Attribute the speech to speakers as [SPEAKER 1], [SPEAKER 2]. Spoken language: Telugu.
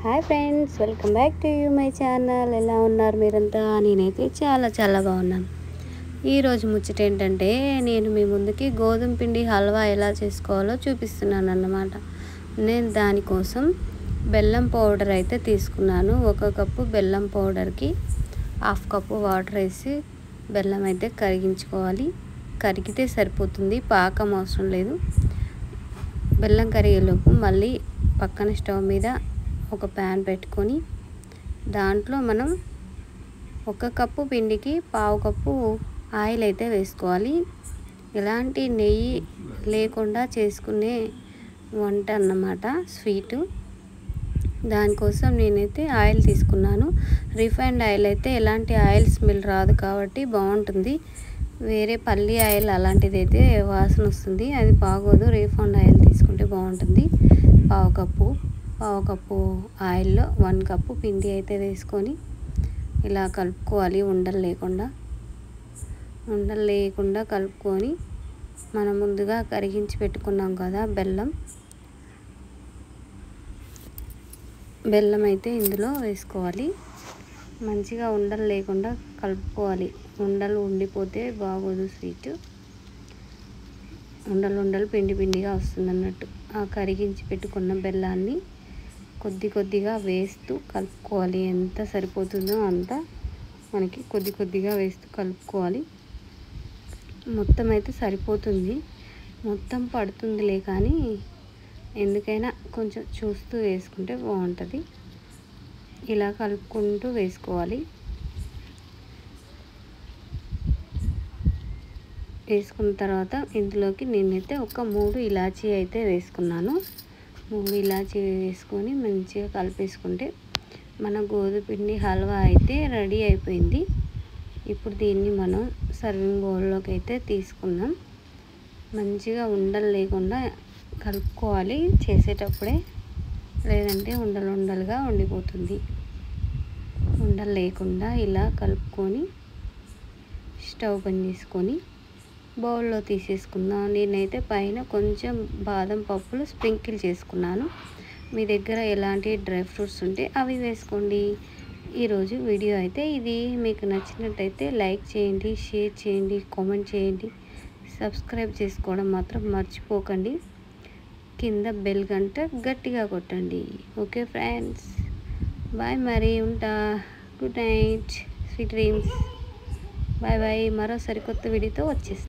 [SPEAKER 1] Hi friends, welcome back to my channel. ఎలా ఉన్నారు మీరంతా? నేనైతే చాలా బాగున్నాను. ఈరోజు ముచ్చట ఏంటంటే, నేను మీ ముందుకి గోధుమ పిండి హల్వా ఎలా చేసుకోవాలో చూపిస్తున్నాను అన్నమాట. నేను దానికోసం బెల్లం పౌడర్ అయితే తీసుకున్నాను. 1 కప్పు బెల్లం పౌడర్కి 1/2 కప్పు వాటర్ వేసి బెల్లం అయితే కరిగించుకోవాలి. కరిగితే సరిపోతుంది, పాకం అవసరం లేదు. బెల్లం కరిగేలోపు మళ్ళీ పక్కన స్టవ్ మీద ఒక ప్యాన్ పెట్టుకొని దాంట్లో మనం 1 కప్పు పిండికి 1/2 కప్పు ఆయిల్ అయితే వేసుకోవాలి. ఎలాంటి నెయ్యి లేకుండా చేసుకునే వంట అన్నమాట, స్వీటు. దానికోసం నేనైతే ఆయిల్ తీసుకున్నాను. రిఫైన్డ్ ఆయిల్ అయితే ఎలాంటి ఆయిల్ స్మెల్ రాదు కాబట్టి బాగుంటుంది. వేరే పల్లి ఆయిల్ అలాంటిది అయితే వాసన వస్తుంది, అది బాగోదు. రిఫైన్డ్ ఆయిల్ తీసుకుంటే బాగుంటుంది. 1/2 కప్పు ఆయిల్లో 1 కప్పు పిండి అయితే వేసుకొని ఇలా కలుపుకోవాలి. ఉండలు లేకుండా కలుపుకొని మనం ముందుగా కరిగించి పెట్టుకున్నాం కదా బెల్లం అయితే ఇందులో వేసుకోవాలి. మంచిగా ఉండలు లేకుండా కలుపుకోవాలి. ఉండలు ఉండిపోతే బాగోదు స్వీట్. ఉండలు పిండిగా వస్తుంది అన్నట్టు. ఆ కరిగించి పెట్టుకున్న బెల్లాన్ని కొద్దిగా వేస్తూ కలుపుకోవాలి. ఎంత సరిపోతుందో అంత మనకి కొద్దిగా వేస్తూ కలుపుకోవాలి. మొత్తం అయితే సరిపోతుంది, మొత్తం పడుతుందిలే, కానీ ఎందుకైనా కొంచెం చూస్తూ వేసుకుంటే బాగుంటుంది. ఇలా కలుపుకుంటూ వేసుకోవాలి. వేసుకున్న తర్వాత ఇందులోకి నేనైతే ఒక 3 ఇలాచీ అయితే వేసుకున్నాను. 3 ఇలాచీ వేసుకొని మంచిగా కలిపేసుకుంటే మన గోధుమ పిండి హల్వా అయితే రెడీ అయిపోయింది. ఇప్పుడు దీన్ని మనం సర్వింగ్ బౌల్లోకి అయితే తీసుకుందాం. మంచిగా ఉండలు లేకుండా కలుపుకోవాలి చేసేటప్పుడే, లేదంటే ఉండలుగా ఉండిపోతుంది. ఉండలు లేకుండా ఇలా కలుపుకొని స్టవ్ బంద్ చేసుకొని బౌల్లో తీసేసుకుందాం. నేనైతే పైన కొంచెం బాదం పప్పులు స్ప్రింకిల్ చేసుకున్నాను. మీ దగ్గర ఎలాంటి డ్రై ఫ్రూట్స్ ఉంటే అవి వేసుకోండి. ఈరోజు వీడియో అయితే ఇది. మీకు నచ్చినట్టయితే లైక్ చేయండి, షేర్ చేయండి, కామెంట్ చేయండి. సబ్స్క్రైబ్ చేసుకోవడం మాత్రం మర్చిపోకండి. కింద బెల్ గంట గట్టిగా కొట్టండి. Okay friends, bye. మరి ఉంటా. Good night, sweet dreams. Bye. మరో సరికొత్త వీడియోతో వచ్చేస్తాను.